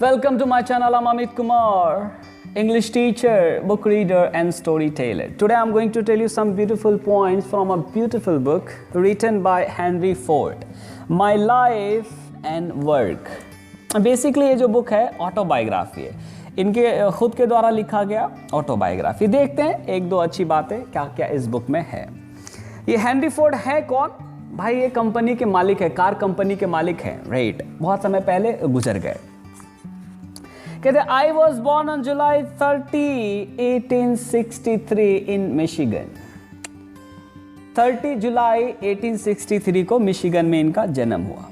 Welcome to my channel. I'm Amit Kumar, English teacher, book reader and storyteller. Today I'm going to tell you some beautiful points from a beautiful book written by Henry Ford, My Life and Work. Basically ये जो book है autobiography है, इनके खुद के द्वारा लिखा गया ऑटोबायोग्राफी। देखते हैं एक दो अच्छी बातें क्या क्या इस बुक में है। ये हेनरी फोर्ड है कौन भाई? ये कंपनी के मालिक है, कार कंपनी के मालिक है, राइट। बहुत समय पहले गुजर गए। कहते I was born on July 30, 1863 in Michigan. 30 जुलाई 1863 को मिशिगन में इनका जन्म हुआ।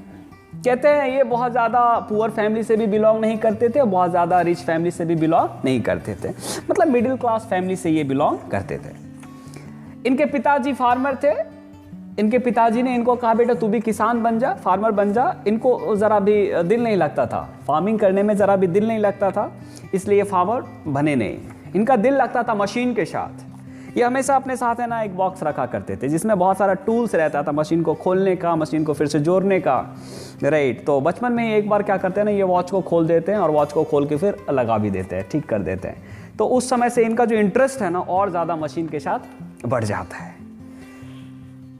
कहते हैं ये बहुत ज़्यादा पुअर फैमिली से भी बिलोंग नहीं करते थे और बहुत ज़्यादा रिच फैमिली से भी बिलोंग नहीं करते थे, मतलब मिडिल क्लास फैमिली से ये बिलोंग करते थे। इनके पिताजी फार्मर थे। इनके पिताजी ने इनको कहा बेटा तू भी किसान बन जा, फार्मर बन जा। इनको ज़रा भी दिल नहीं लगता था, फार्मिंग करने में ज़रा भी दिल नहीं लगता था, इसलिए ये फार्मर बने नहीं। इनका दिल लगता था मशीन के साथ। ये हमेशा अपने साथ है ना एक बॉक्स रखा करते थे जिसमें बहुत सारा टूल्स रहता था, मशीन को खोलने का, मशीन को फिर से जोड़ने का, राइट। तो बचपन में एक बार क्या करते हैं ना, ये वॉच को खोल देते हैं और वॉच को खोल के फिर लगा भी देते हैं, ठीक कर देते हैं। तो उस समय से इनका जो इंटरेस्ट है ना और ज़्यादा मशीन के साथ बढ़ जाता है।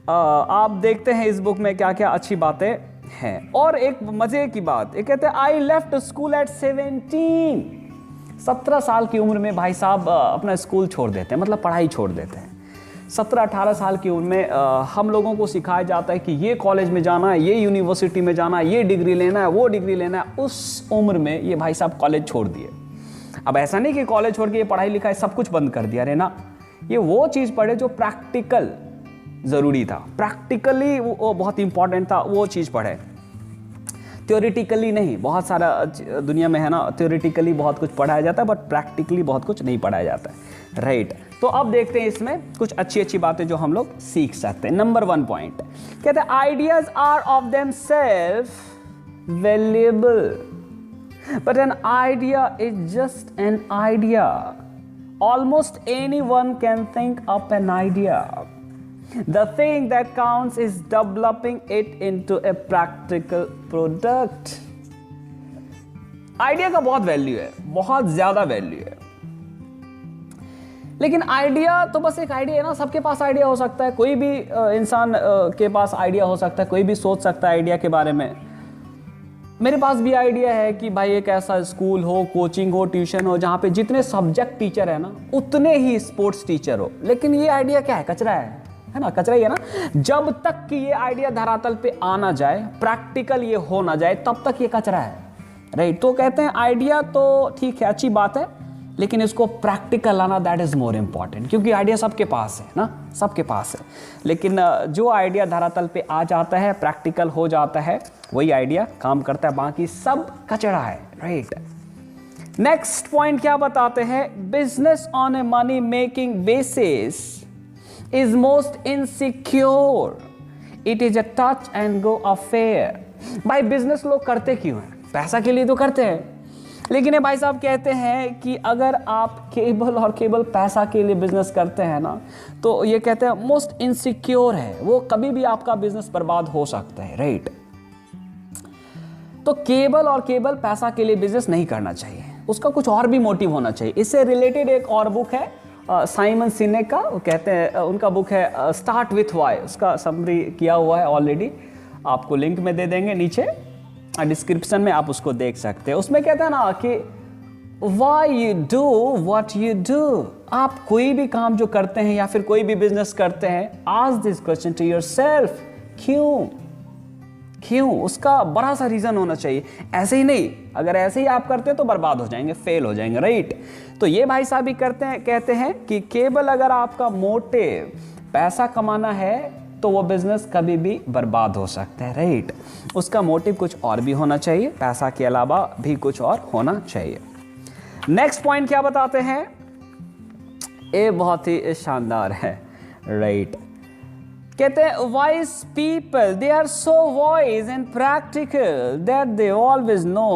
आप देखते हैं इस बुक में क्या क्या अच्छी बातें हैं। और एक मजे की बात, ये कहते हैं आई लेफ्ट स्कूल एट 17 साल की उम्र में भाई साहब अपना स्कूल छोड़ देते हैं, मतलब पढ़ाई छोड़ देते हैं। 17-18 साल की उम्र में हम लोगों को सिखाया जाता है कि ये कॉलेज में जाना है, ये यूनिवर्सिटी में जाना है, ये डिग्री लेना है, वो डिग्री लेना है। उस उम्र में ये भाई साहब कॉलेज छोड़ दिए। अब ऐसा नहीं कि कॉलेज छोड़ के ये पढ़ाई लिखाई सब कुछ बंद कर दिया, अरे ना, ये वो चीज़ पढ़े जो प्रैक्टिकल ज़रूरी था, प्रैक्टिकली वो बहुत इंपॉर्टेंट था, वो चीज़ पढ़े, थ्योरेटिकली नहीं। बहुत सारा दुनिया में है ना, थ्योरेटिकली बहुत कुछ पढ़ाया जाता है बट प्रैक्टिकली बहुत कुछ नहीं पढ़ाया जाता है, राइट। तो अब देखते हैं इसमें कुछ अच्छी अच्छी बातें जो हम लोग सीख सकते हैं। नंबर 1 पॉइंट कहते हैं ideas are of them self valuable but an idea is just an idea. Almost anyone can think up an idea. The thing that counts is developing it into a practical product. Idea का बहुत value है, बहुत ज्यादा value है। लेकिन idea तो बस एक आइडिया है ना, सबके पास आइडिया हो सकता है, कोई भी इंसान के पास आइडिया हो सकता है, कोई भी सोच सकता है आइडिया के बारे में। मेरे पास भी आइडिया है कि भाई एक ऐसा स्कूल हो, कोचिंग हो, ट्यूशन हो जहाँ पे जितने सब्जेक्ट टीचर है ना उतने ही स्पोर्ट्स टीचर हो। लेकिन ये आइडिया क्या है? कचरा है ना, कचरा ही है ना। जब तक कि ये आइडिया धरातल पे आ ना जाए, प्रैक्टिकल ये हो ना जाए, तब तक ये कचरा है, राइट। तो कहते हैं आइडिया तो ठीक है, अच्छी बात है, लेकिन इसको प्रैक्टिकल लाना दैट इज मोर इंपॉर्टेंट, क्योंकि आइडिया सबके पास है ना, सबके पास है। लेकिन जो आइडिया धरातल पे आ जाता है, प्रैक्टिकल हो जाता है, वही आइडिया काम करता है, बाकी सब कचरा है, राइट। नेक्स्ट पॉइंट क्या बताते हैं? Business on a money making basis is most insecure. It is a touch and go affair. भाई बिजनेस लोग करते क्यों हैं? पैसा के लिए तो करते हैं। लेकिन ये भाई साहब कहते हैं कि अगर आप केवल पैसा के लिए बिजनेस करते हैं ना, तो ये कहते हैं मोस्ट इनसिक्योर है, वो कभी भी आपका बिजनेस बर्बाद हो सकता है, राइट। तो केवल पैसा के लिए बिजनेस नहीं करना चाहिए, उसका कुछ और भी मोटिव होना चाहिए। इससे रिलेटेड एक और बुक है साइमन सिनेक का, वो कहते हैं उनका बुक है स्टार्ट विथ वाई। उसका समरी किया हुआ है ऑलरेडी, आपको लिंक में दे देंगे नीचे डिस्क्रिप्शन में, आप उसको देख सकते हैं। उसमें कहते हैं ना कि why you do what you do. आप कोई भी काम जो करते हैं या फिर कोई भी बिजनेस करते हैं, ask this question to yourself, क्यों? उसका बड़ा सा रीजन होना चाहिए, ऐसे ही नहीं। अगर ऐसे ही आप करते हैं तो बर्बाद हो जाएंगे, फेल हो जाएंगे, राइट। तो ये भाई साहब भी कहते हैं कि केवल अगर आपका मोटिव पैसा कमाना है तो वो बिजनेस कभी भी बर्बाद हो सकता है, राइट। उसका मोटिव कुछ और भी होना चाहिए, पैसा के अलावा भी कुछ और होना चाहिए। नेक्स्ट पॉइंट क्या बताते हैं? ये बहुत ही शानदार है, राइट। कहते हैं wise people they are so wise and practical that they always know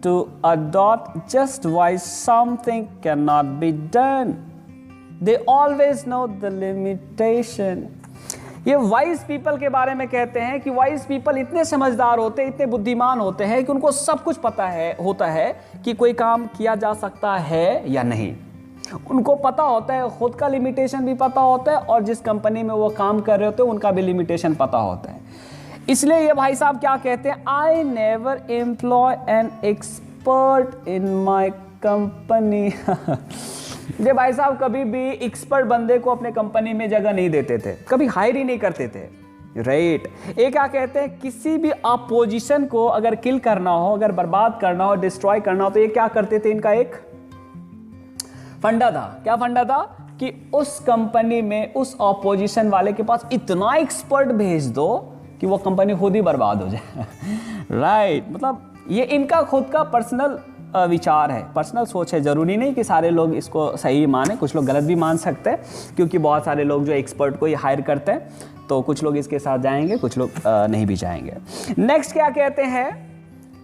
to adopt just why something can not be done. They always know the limitation. ये वाइज पीपल के बारे में कहते हैं कि वाइज पीपल इतने समझदार होते हैं, इतने बुद्धिमान होते हैं कि उनको सब कुछ पता होता है कि कोई काम किया जा सकता है या नहीं। उनको पता होता है, खुद का लिमिटेशन भी पता होता है और जिस कंपनी में वो काम कर रहे होते हैं उनका भी लिमिटेशन पता होता है। इसलिए ये भाई साहब क्या कहते हैं, I never employ an expert in my company. ये भाई साहब कभी भी एक्सपर्ट बंदे को अपने कंपनी में जगह नहीं देते थे, कभी हायर ही नहीं करते थे, राइट। ये क्या कहते हैं, किसी भी अपोजिशन को अगर किल करना हो, अगर बर्बाद करना हो, डिस्ट्रॉय करना हो, तो ये क्या करते थे, इनका एक फंडा था। क्या फंडा था कि उस कंपनी में उस अपोजिशन वाले के पास इतना एक्सपर्ट भेज दो कि वो कंपनी खुद ही बर्बाद हो जाए। राइट, मतलब ये इनका खुद का पर्सनल विचार है, पर्सनल सोच है। जरूरी नहीं कि सारे लोग इसको सही माने, कुछ लोग गलत भी मान सकते हैं, क्योंकि बहुत सारे लोग जो एक्सपर्ट को ही हायर करते हैं, तो कुछ लोग इसके साथ जाएंगे, कुछ लोग नहीं भी जाएंगे। नेक्स्ट क्या कहते हैं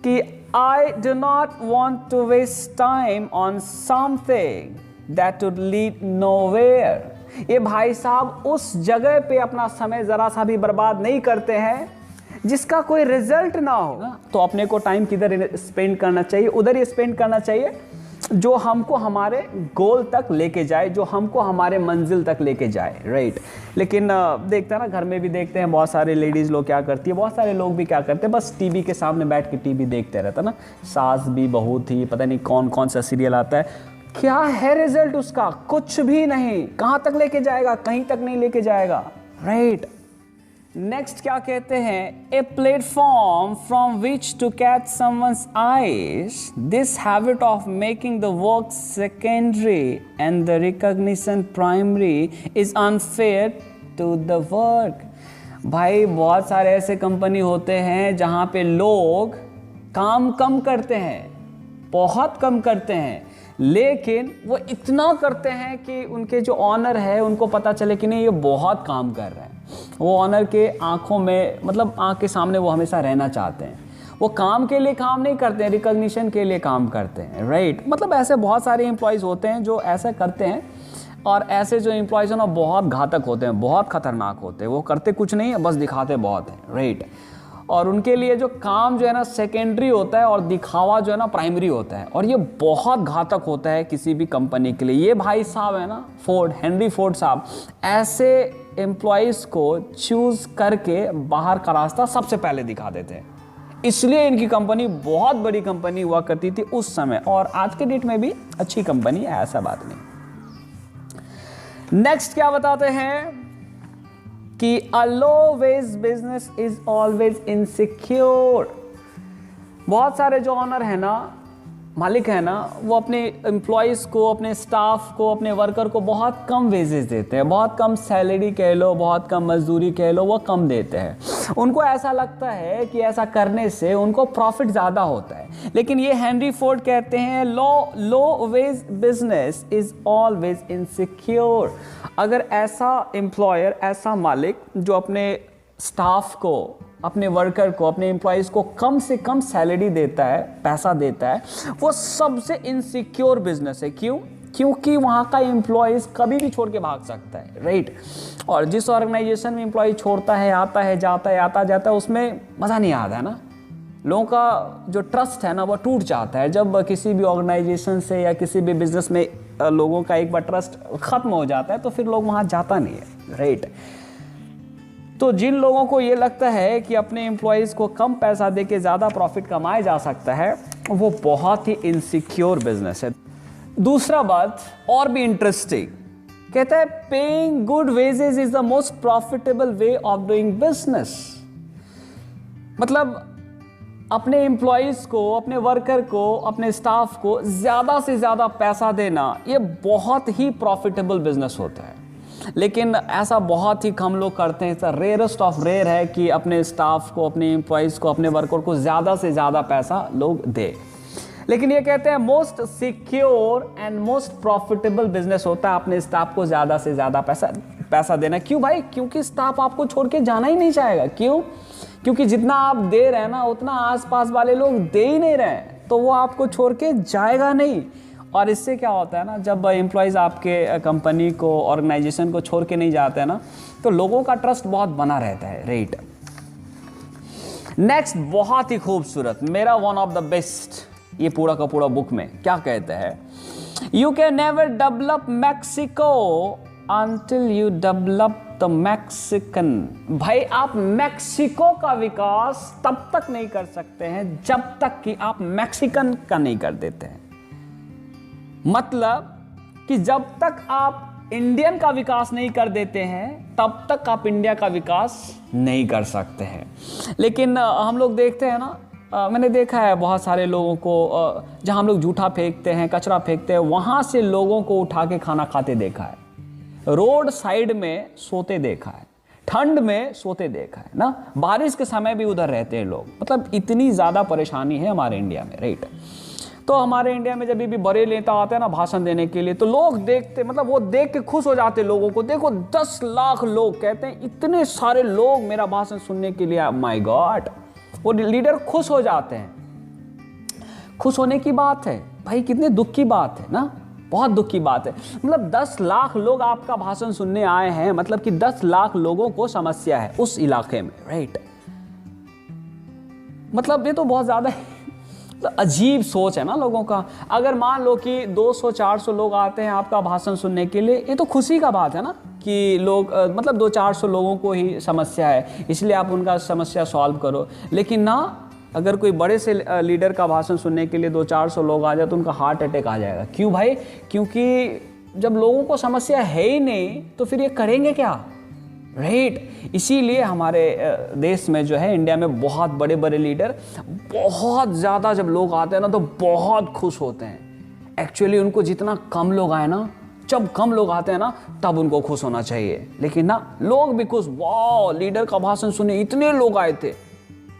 कि I do not want to waste time on something that would lead nowhere. ये भाई साहब उस जगह पे अपना समय जरा सा भी बर्बाद नहीं करते हैं जिसका कोई रिजल्ट ना हो ना। तो अपने को टाइम किधर स्पेंड करना चाहिए, उधर ही स्पेंड करना चाहिए जो हमको हमारे गोल तक लेके जाए, जो हमको हमारे मंजिल तक लेके जाए, राइट। लेकिन देखते हैं ना, घर में भी देखते हैं बहुत सारे लेडीज़ लोग क्या करती है, बहुत सारे लोग भी क्या करते हैं, बस टीवी के सामने बैठ के टीवी देखते रहता ना। सास भी बहू थी, पता नहीं कौन कौन सा सीरियल आता है, क्या है रिजल्ट उसका, कुछ भी नहीं। कहाँ तक लेके जाएगा, कहीं तक नहीं लेके जाएगा, राइट। नेक्स्ट क्या कहते हैं, a platform from which to catch someone's eyes, this habit of making the work secondary and the recognition primary is unfair to the work. भाई बहुत सारे ऐसे कंपनी होते हैं जहाँ पे लोग काम कम करते हैं, बहुत कम करते हैं, लेकिन वो इतना करते हैं कि उनके जो ऑनर है उनको पता चले कि नहीं ये बहुत काम कर रहे हैं। वो ऑनर के आंखों में, मतलब आंख के सामने वो हमेशा रहना चाहते हैं। वो काम के लिए काम नहीं करते हैं, रिकॉग्निशन के लिए काम करते हैं, राइट। मतलब ऐसे बहुत सारे एम्प्लॉयज़ होते हैं जो ऐसा करते हैं, और ऐसे जो एम्प्लॉयज़ हैं ना बहुत घातक होते हैं, बहुत खतरनाक होते हैं। वो करते कुछ नहीं है, बस दिखाते बहुत हैं, राइट। और उनके लिए जो काम जो है ना सेकेंडरी होता है और दिखावा जो है ना प्राइमरी होता है, और ये बहुत घातक होता है किसी भी कंपनी के लिए। ये भाई साहब है ना फोर्ड, हेनरी फोर्ड साहब, ऐसे एम्प्लॉयज़ को चूज़ करके बाहर का रास्ता सबसे पहले दिखा देते हैं। इसलिए इनकी कंपनी बहुत बड़ी कंपनी हुआ करती थी उस समय, और आज के डेट में भी अच्छी कंपनी है, ऐसा बात नहीं। नेक्स्ट क्या बताते हैं कि a low wage business is always insecure। बहुत सारे जो ऑनर है ना, मालिक है ना, वो अपने एम्प्लॉयज़ को, अपने स्टाफ को, अपने वर्कर को बहुत कम वेजेस देते हैं, बहुत कम सैलरी कह लो, बहुत कम मजदूरी कह लो, वो कम देते हैं। उनको ऐसा लगता है कि ऐसा करने से उनको प्रॉफिट ज़्यादा होता है। लेकिन ये हेनरी फोर्ड कहते हैं low wage business is always insecure. अगर ऐसा एम्प्लॉयर, ऐसा मालिक जो अपने स्टाफ को, अपने वर्कर को, अपने एम्प्लॉयज़ को कम से कम सैलरी देता है, पैसा देता है, वो सबसे इनसिक्योर बिजनेस है। क्यों? क्योंकि वहाँ का एम्प्लॉयज़ कभी भी छोड़ के भाग सकता है, राइट। और जिस ऑर्गेनाइजेशन में एम्प्लॉय छोड़ता है, आता है, जाता है, आता जाता है, उसमें मज़ा नहीं आता है ना। लोगों का जो ट्रस्ट है ना वो टूट जाता है। जब किसी भी ऑर्गेनाइजेशन से या किसी भी बिजनेस में लोगों का एक बार ट्रस्ट ख़त्म हो जाता है तो फिर लोग वहाँ जाता नहीं है, राइट। तो जिन लोगों को ये लगता है कि अपने एम्प्लॉयज़ को कम पैसा दे के ज़्यादा प्रॉफिट कमाया जा सकता है, वो बहुत ही इनसिक्योर बिजनेस है। दूसरा बात और भी इंटरेस्टिंग, कहता है paying good wages is the most profitable way of doing business. मतलब अपने एम्प्लॉयज़ को, अपने वर्कर को, अपने स्टाफ को ज़्यादा से ज़्यादा पैसा देना, ये बहुत ही प्रॉफिटेबल बिजनेस होता है। लेकिन ऐसा बहुत ही कम लोग करते हैं। इट्स रेयरेस्ट ऑफ रेयर है कि अपने स्टाफ को, अपने एम्प्लॉयज़ को, अपने वर्कर को ज़्यादा से ज़्यादा पैसा लोग दे। लेकिन ये कहते हैं most secure and most profitable business होता है अपने स्टाफ को ज़्यादा से ज़्यादा पैसा देना। क्यों भाई? क्योंकि स्टाफ आपको छोड़ के जाना ही नहीं चाहेगा। क्यों? क्योंकि जितना आप दे रहे हैं ना उतना आसपास वाले लोग दे ही नहीं रहे हैं, तो वो आपको छोड़ के जाएगा नहीं। और इससे क्या होता है ना, जब एम्प्लॉयज़ आपके कंपनी को, ऑर्गेनाइजेशन को छोड़ के नहीं जाते हैं ना, तो लोगों का ट्रस्ट बहुत बना रहता है, राइट। नेक्स्ट बहुत ही खूबसूरत, मेरा वन ऑफ द बेस्ट, ये पूरा का पूरा बुक में क्या कहते हैं, you can never develop Mexico until you develop the Mexican। भाई आप मैक्सिको का विकास तब तक नहीं कर सकते हैं जब तक कि आप मैक्सिकन का नहीं कर देते हैं। मतलब कि जब तक आप इंडियन का विकास नहीं कर देते हैं तब तक आप इंडिया का विकास नहीं कर सकते हैं। लेकिन हम लोग देखते हैं ना, मैंने देखा है बहुत सारे लोगों को, जहां हम लोग जूठा फेंकते हैं, कचरा फेंकते हैं, वहां से लोगों को उठा के खाना खाते देखा है, रोड साइड में सोते देखा है, ठंड में सोते देखा है ना, बारिश के समय भी उधर रहते हैं लोग। मतलब इतनी ज़्यादा परेशानी है हमारे इंडिया में, राइट। तो हमारे इंडिया में जब भी बड़े नेता आते हैं ना भाषण देने के लिए, तो लोग देखते, मतलब वो देख के खुश हो जाते हैं लोगों को। देखो 10 लाख लोग, कहते हैं इतने सारे लोग मेरा भाषण सुनने के लिए, माय गॉड, वो लीडर खुश हो जाते हैं। खुश होने की बात है भाई, कितने दुख की बात है ना, बहुत दुख की बात है। मतलब 10 लाख लोग आपका भाषण सुनने आए हैं, मतलब कि 10 लाख लोगों को समस्या है उस इलाके में, राइट। मतलब ये तो बहुत ज़्यादा अजीब सोच है ना लोगों का। अगर मान लो कि 200-400 लोग आते हैं आपका भाषण सुनने के लिए, ये तो खुशी का बात है ना कि लोग, मतलब 200-400 लोगों को ही समस्या है, इसलिए आप उनका समस्या सॉल्व करो। लेकिन ना, अगर कोई बड़े से लीडर का भाषण सुनने के लिए 200-400 लोग आ जाए तो उनका हार्ट अटैक आ जाएगा। क्यों भाई? क्योंकि जब लोगों को समस्या है ही नहीं तो फिर ये करेंगे क्या, राइट। इसीलिए हमारे देश में जो है, इंडिया में बहुत बड़े बड़े लीडर, बहुत ज़्यादा जब लोग आते हैं ना तो बहुत खुश होते हैं। एक्चुअली उनको जितना कम लोग आए ना, जब कम लोग आते हैं ना तब उनको खुश होना चाहिए। लेकिन ना, लोग भी खुश, वाह लीडर का भाषण सुने इतने लोग आए थे।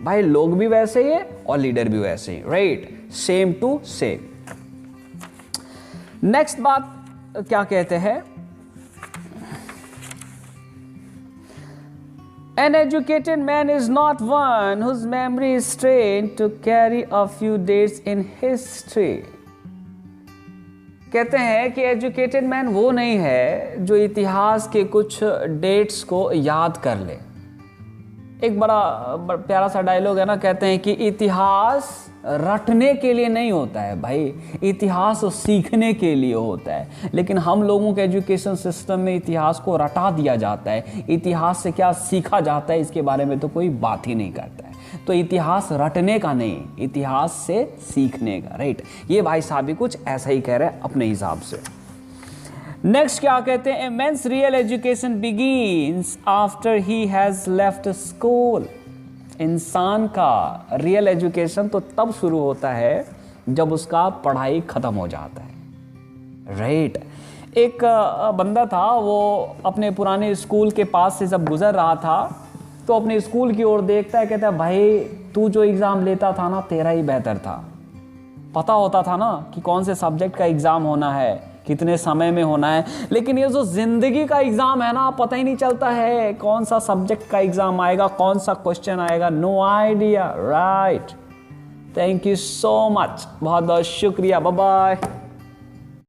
भाई लोग भी वैसे ही है और लीडर भी वैसे ही, right, same to same. Next बात क्या कहते हैं, An educated man is not one whose memory is trained to carry a few dates in history। कहते हैं कि एजुकेटेड मैन वो नहीं है जो इतिहास के कुछ डेट्स को याद कर ले। एक बड़ा प्यारा सा डायलॉग है ना, कहते हैं कि इतिहास रटने के लिए नहीं होता है भाई, इतिहास सीखने के लिए होता है। लेकिन हम लोगों के एजुकेशन सिस्टम में इतिहास को रटा दिया जाता है। इतिहास से क्या सीखा जाता है इसके बारे में तो कोई बात ही नहीं करता है। तो इतिहास रटने का नहीं, इतिहास से सीखने का, राइट। ये भाई साहब भी कुछ ऐसा ही कह रहे हैं अपने हिसाब से। नेक्स्ट क्या कहते हैं, immense real education begins after he has left school. इंसान का रियल एजुकेशन तो तब शुरू होता है जब उसका पढ़ाई खत्म हो जाता है, राइट। एक बंदा था, वो अपने पुराने स्कूल के पास से जब गुजर रहा था तो अपने स्कूल की ओर देखता है, कहता है भाई तू जो एग्ज़ाम लेता था ना तेरा ही बेहतर था। पता होता था ना कि कौन से सब्जेक्ट का एग्ज़ाम होना है, कितने समय में होना है। लेकिन ये जो ज़िंदगी का एग्ज़ाम है ना, पता ही नहीं चलता है कौन सा सब्जेक्ट का एग्ज़ाम आएगा, कौन सा क्वेश्चन आएगा, no idea, right. Thank you so much, बहुत बहुत शुक्रिया, बाय बाय।